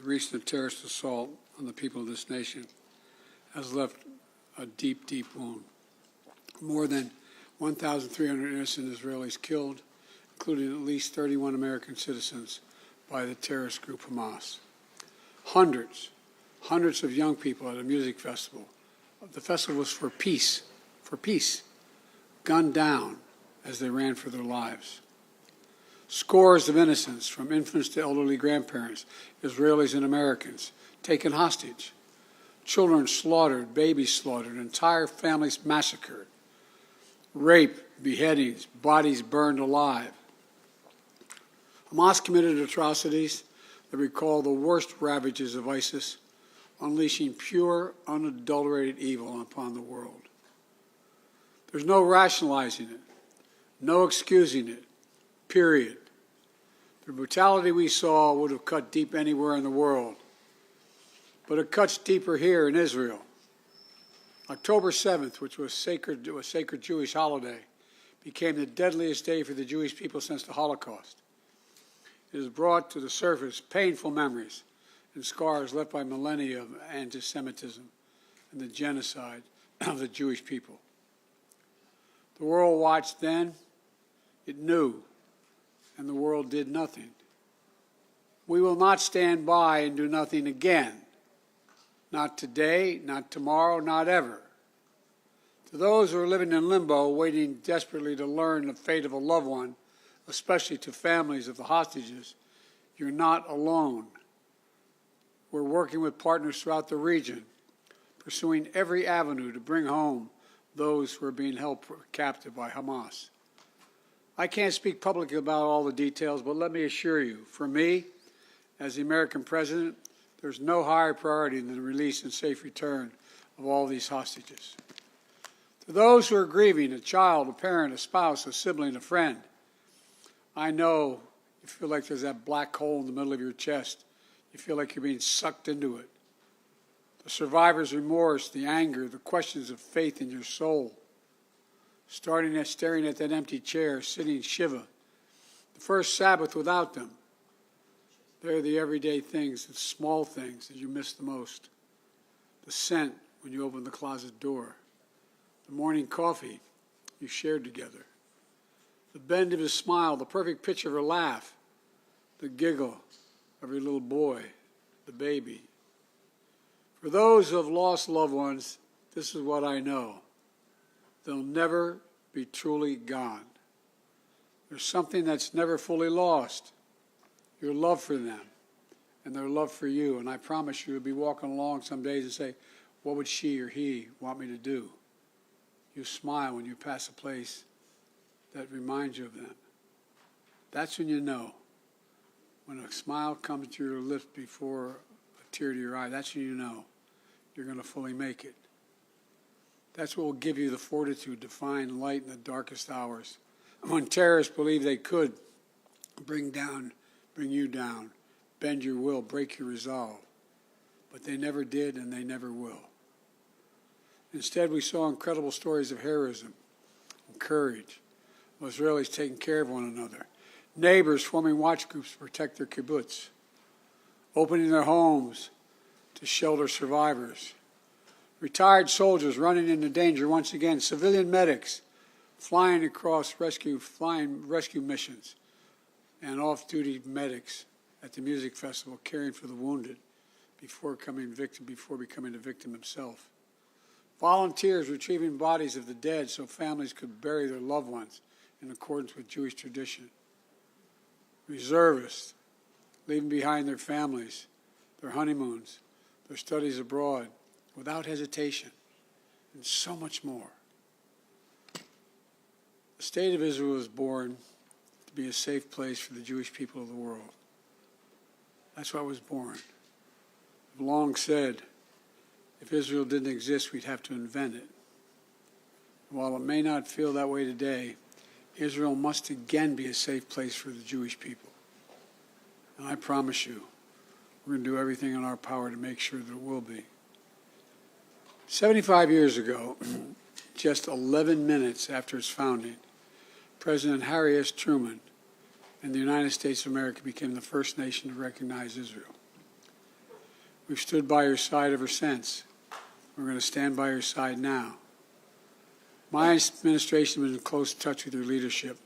recent terrorist assault on the people of this nation has left a deep, deep wound. More than 1,300 innocent Israelis killed, including at least 31 American citizens by the terrorist group Hamas. Hundreds of young people at a music festival. The festival was for peace, gunned down as they ran for their lives. Scores of innocents, from infants to elderly grandparents, Israelis and Americans, taken hostage. Children slaughtered, babies slaughtered, entire families massacred. Rape, beheadings, bodies burned alive. Hamas committed atrocities that recall the worst ravages of ISIS, unleashing pure, unadulterated evil upon the world. There's no rationalizing it, no excusing it, period. The brutality we saw would have cut deep anywhere in the world, but it cuts deeper here in Israel. October 7th, which was a sacred Jewish holiday, became the deadliest day for the Jewish people since the Holocaust. It has brought to the surface painful memories and scars left by millennia of anti-Semitism and the genocide of the Jewish people. The world watched then, it knew, and the world did nothing. We will not stand by and do nothing again. Not today, not tomorrow, not ever. To those who are living in limbo, waiting desperately to learn the fate of a loved one, especially to families of the hostages, you're not alone. We're working with partners throughout the region, pursuing every avenue to bring home those who are being held captive by Hamas. I can't speak publicly about all the details, but let me assure you, for me, as the American president, there's no higher priority than the release and safe return of all these hostages. To those who are grieving, a child, a parent, a spouse, a sibling, a friend, I know you feel like there's that black hole in the middle of your chest. You feel like you're being sucked into it. The survivor's remorse, the anger, the questions of faith in your soul. Staring at that empty chair, sitting Shiva. The first Sabbath without them. They're the everyday things, the small things that you miss the most. The scent when you open the closet door. The morning coffee you shared together. The bend of his smile, the perfect pitch of her laugh. The giggle of your little boy, the baby. For those who have lost loved ones, this is what I know. They'll never be truly gone. There's something that's never fully lost. Your love for them and their love for you. And I promise you, you'll be walking along some days and say, what would she or he want me to do? You smile when you pass a place that reminds you of them. That's when you know. When a smile comes to your lips before a tear to your eye, that's when you know you're going to fully make it. That's what will give you the fortitude to find light in the darkest hours. When terrorists believe they could bring you down, bend your will, break your resolve. But they never did and they never will. Instead, we saw incredible stories of heroism and courage, of Israelis taking care of one another, neighbors forming watch groups to protect their kibbutz, opening their homes to shelter survivors, retired soldiers running into danger once again, civilian medics flying across rescue missions, and off-duty medics at the music festival caring for the wounded before becoming a victim himself. Volunteers retrieving bodies of the dead so families could bury their loved ones in accordance with Jewish tradition. Reservists leaving behind their families, their honeymoons, their studies abroad, without hesitation, and so much more. The State of Israel was born to be a safe place for the Jewish people of the world. That's why it was born. I've long said, if Israel didn't exist, we'd have to invent it. While it may not feel that way today, Israel must again be a safe place for the Jewish people. And I promise you, we're going to do everything in our power to make sure that it will be. 75 years ago, just 11 minutes after its founding, President Harry S. Truman and the United States of America became the first nation to recognize Israel. We've stood by your side ever since. We're going to stand by your side now. My administration has been in close touch with your leadership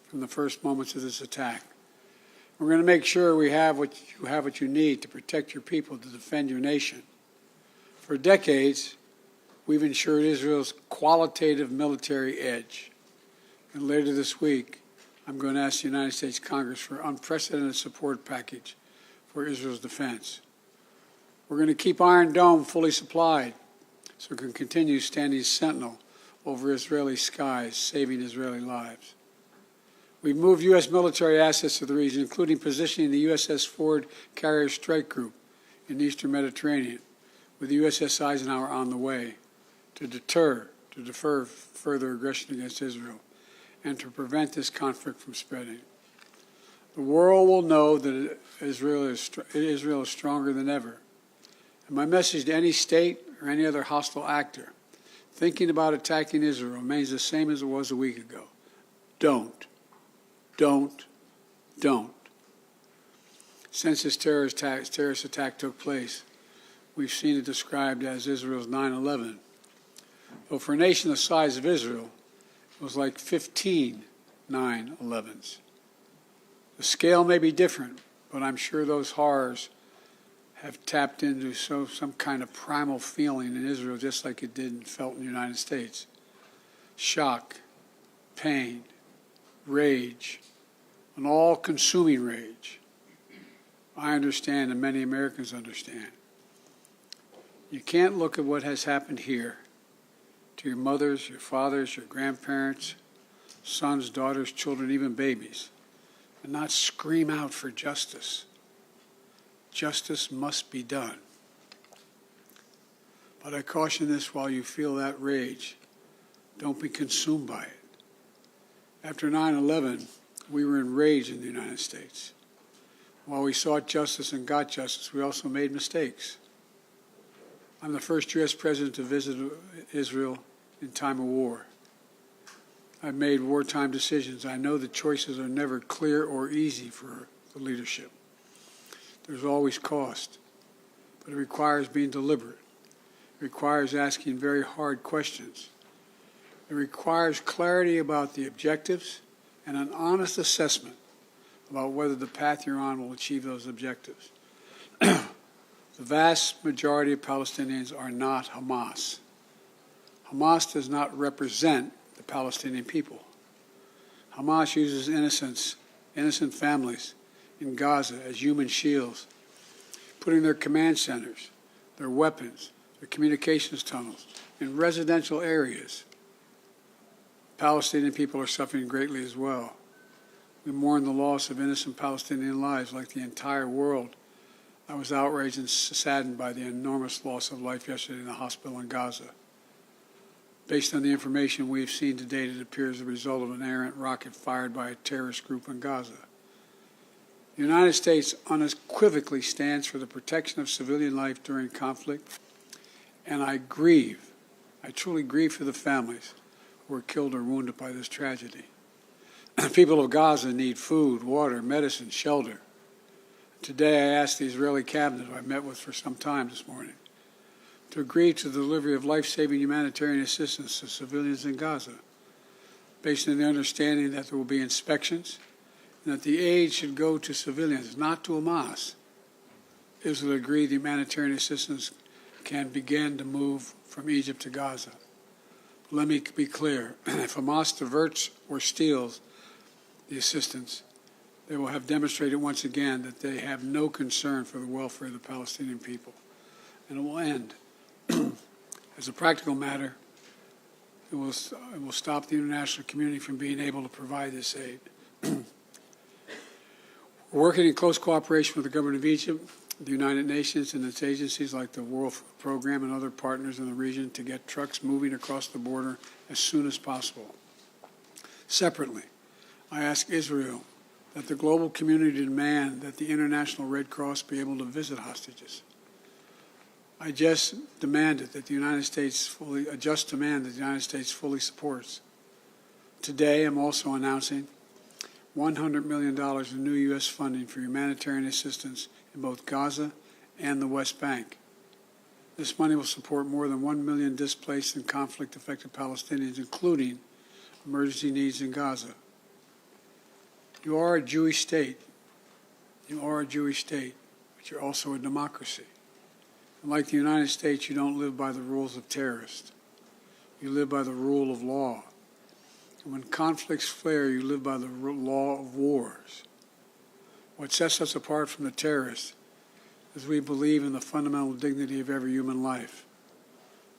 from the first moments of this attack. We're going to make sure you have what you need to protect your people, to defend your nation. For decades, we've ensured Israel's qualitative military edge. And later this week, I'm going to ask the United States Congress for an unprecedented support package for Israel's defense. We're going to keep Iron Dome fully supplied so it can continue standing sentinel over Israeli skies, saving Israeli lives. We've moved U.S. military assets to the region, including positioning the USS Ford Carrier Strike Group in the Eastern Mediterranean, with the USS Eisenhower on the way to defer further aggression against Israel and to prevent this conflict from spreading. The world will know that Israel is stronger than ever. And my message to any state or any other hostile actor thinking about attacking Israel remains the same as it was a week ago. Don't. Since this terrorist attack took place, we've seen it described as Israel's 9/11. Though for a nation the size of Israel, it was like 15 9/11s. The scale may be different, but I'm sure those horrors have tapped into some kind of primal feeling in Israel, just like it did and felt in the United States. Shock, pain, rage, an all-consuming rage. I understand, and many Americans understand. You can't look at what has happened here to your mothers, your fathers, your grandparents, sons, daughters, children, even babies, and not scream out for justice. Justice must be done. But I caution this: while you feel that rage, don't be consumed by it. After 9/11, we were enraged in the United States. While we sought justice and got justice, we also made mistakes. I'm the first U.S. president to visit Israel in time of war. I've made wartime decisions. I know the choices are never clear or easy for the leadership. There's always cost, but it requires being deliberate. It requires asking very hard questions. It requires clarity about the objectives and an honest assessment about whether the path you're on will achieve those objectives. The vast majority of Palestinians are not Hamas. Hamas does not represent the Palestinian people. Hamas uses innocent families in Gaza as human shields, putting their command centers, their weapons, their communications tunnels in residential areas. Palestinian people are suffering greatly as well. We mourn the loss of innocent Palestinian lives like the entire world. I was outraged and saddened by the enormous loss of life yesterday in the hospital in Gaza. Based on the information we've seen to date, it appears the result of an errant rocket fired by a terrorist group in Gaza. The United States unequivocally stands for the protection of civilian life during conflict, and I truly grieve for the families who were killed or wounded by this tragedy. People of Gaza need food, water, medicine, shelter. Today I asked the Israeli cabinet, who I met with for some time this morning, to agree to the delivery of life-saving humanitarian assistance to civilians in Gaza, based on the understanding that there will be inspections and that the aid should go to civilians, not to Hamas. Israel agreed the humanitarian assistance can begin to move from Egypt to Gaza. But let me be clear: if Hamas diverts or steals the assistance, they will have demonstrated once again that they have no concern for the welfare of the Palestinian people. And it will end. As a practical matter, it will stop the international community from being able to provide this aid. We're working in close cooperation with the government of Egypt, the United Nations, and its agencies like the World Food Program and other partners in the region to get trucks moving across the border as soon as possible. Separately, I ask Israel that the global community demand that the International Red Cross be able to visit hostages. I just demanded that the United States fully supports. Today, I'm also announcing $100 million in new U.S. funding for humanitarian assistance in both Gaza and the West Bank. This money will support more than 1 million displaced and conflict-affected Palestinians, including emergency needs in Gaza. You are a Jewish state. You are a Jewish state, but you're also a democracy. And like the United States, you don't live by the rules of terrorists. You live by the rule of law. And when conflicts flare, you live by the law of wars. What sets us apart from the terrorists is we believe in the fundamental dignity of every human life.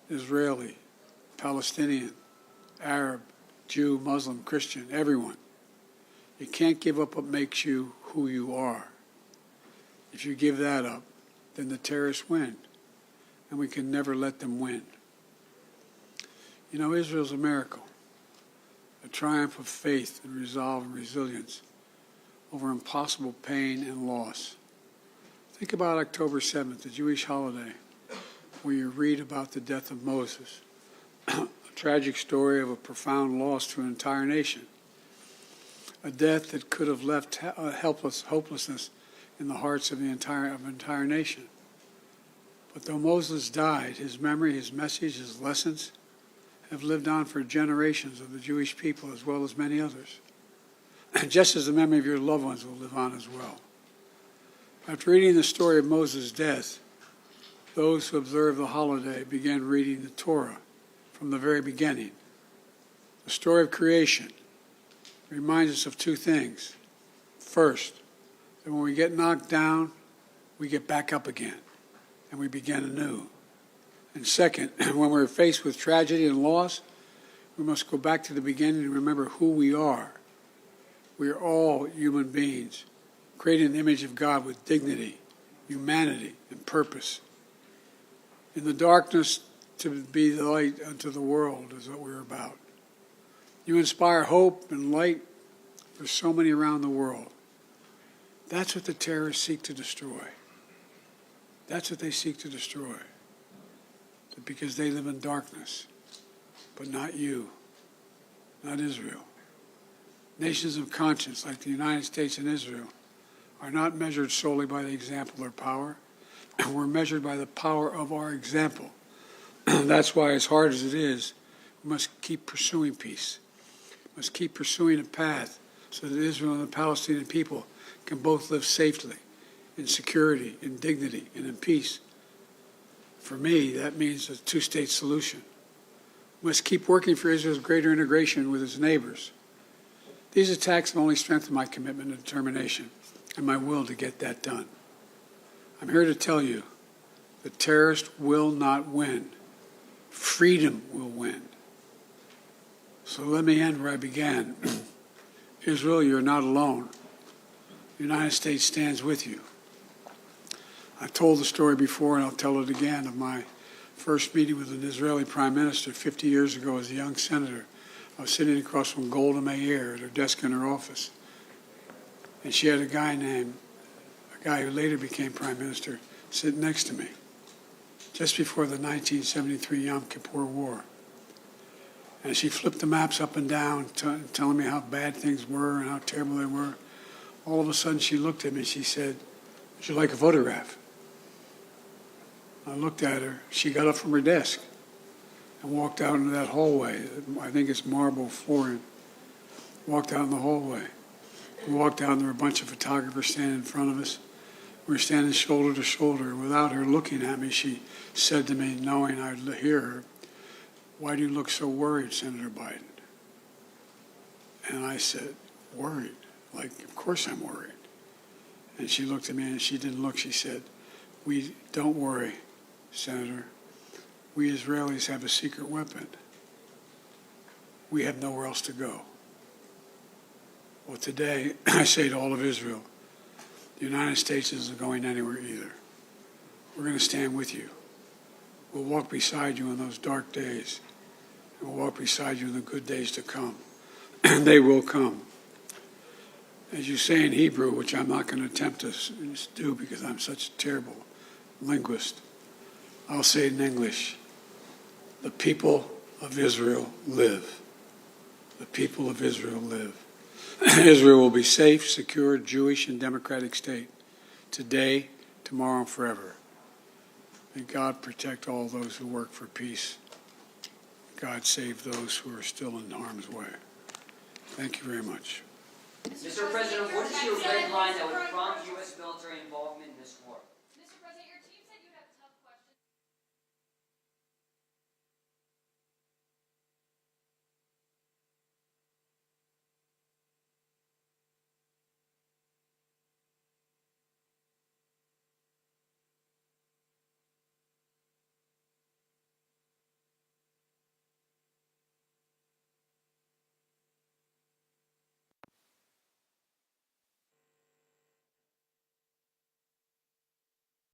Israeli, Palestinian, Arab, Jew, Muslim, Christian, everyone. You can't give up what makes you who you are. If you give that up, then the terrorists win, and we can never let them win. You know, Israel's a miracle, a triumph of faith and resolve and resilience over impossible pain and loss. Think about October 7th, the Jewish holiday, where you read about the death of Moses, a tragic story of a profound loss to an entire nation, a death that could have left hopelessness in the hearts of the entire nation. But though Moses died, his memory, his message, his lessons have lived on for generations of the Jewish people as well as many others, just as the memory of your loved ones will live on as well. After reading the story of Moses' death, those who observed the holiday began reading the Torah from the very beginning. The story of creation reminds us of two things. First, that when we get knocked down, we get back up again, and we begin anew. And second, when we're faced with tragedy and loss, we must go back to the beginning and remember who we are. We are all human beings, created in the image of God with dignity, humanity, and purpose. In the darkness, to be the light unto the world is what we're about. You inspire hope and light for so many around the world. That's what the terrorists seek to destroy. That's what they seek to destroy. Because they live in darkness, but not you, not Israel. Nations of conscience like the United States and Israel are not measured solely by the example or power. We're measured by the power of our example. That's why, as hard as it is, we must keep pursuing peace. We must keep pursuing a path so that Israel and the Palestinian people can both live safely, in security, in dignity, and in peace. For me, that means a two-state solution. We must keep working for Israel's greater integration with its neighbors. These attacks have only strengthened my commitment and determination and my will to get that done. I'm here to tell you the terrorists will not win. Freedom will win. So let me end where I began. Israel, you're not alone. The United States stands with you. I've told the story before, and I'll tell it again, of my first meeting with an Israeli prime minister 50 years ago as a young senator. I was sitting across from Golda Meir at her desk in her office. And she had a guy who later became prime minister, sit next to me, just before the 1973 Yom Kippur War. And she flipped the maps up and down, telling me how bad things were and how terrible they were. All of a sudden, she looked at me and she said, "Would you like a photograph?" I looked at her. She got up from her desk and walked out into that hallway. I think it's marble flooring. Walked out in the hallway. We walked out and there were a bunch of photographers standing in front of us. We were standing shoulder to shoulder. And without her looking at me, she said to me, knowing I'd hear her, "Why do you look so worried, Senator Biden?" And I said, "Worried? Like, of course I'm worried." And she looked at me and she didn't look. She said, "We don't worry, Senator. We Israelis have a secret weapon. We have nowhere else to go." Well, today, I say to all of Israel, the United States isn't going anywhere either. We're going to stand with you. We'll walk beside you in those dark days, and we'll walk beside you in the good days to come. And they will come. As you say in Hebrew, which I'm not going to attempt to do because I'm such a terrible linguist, I'll say it in English. The people of Israel live. The people of Israel live. Israel will be safe, secure, Jewish, and democratic state today, tomorrow, and forever. May God protect all those who work for peace. God save those who are still in harm's way. Thank you very much. Mr. President, what is your red line that would prompt U.S. military involvement in this war?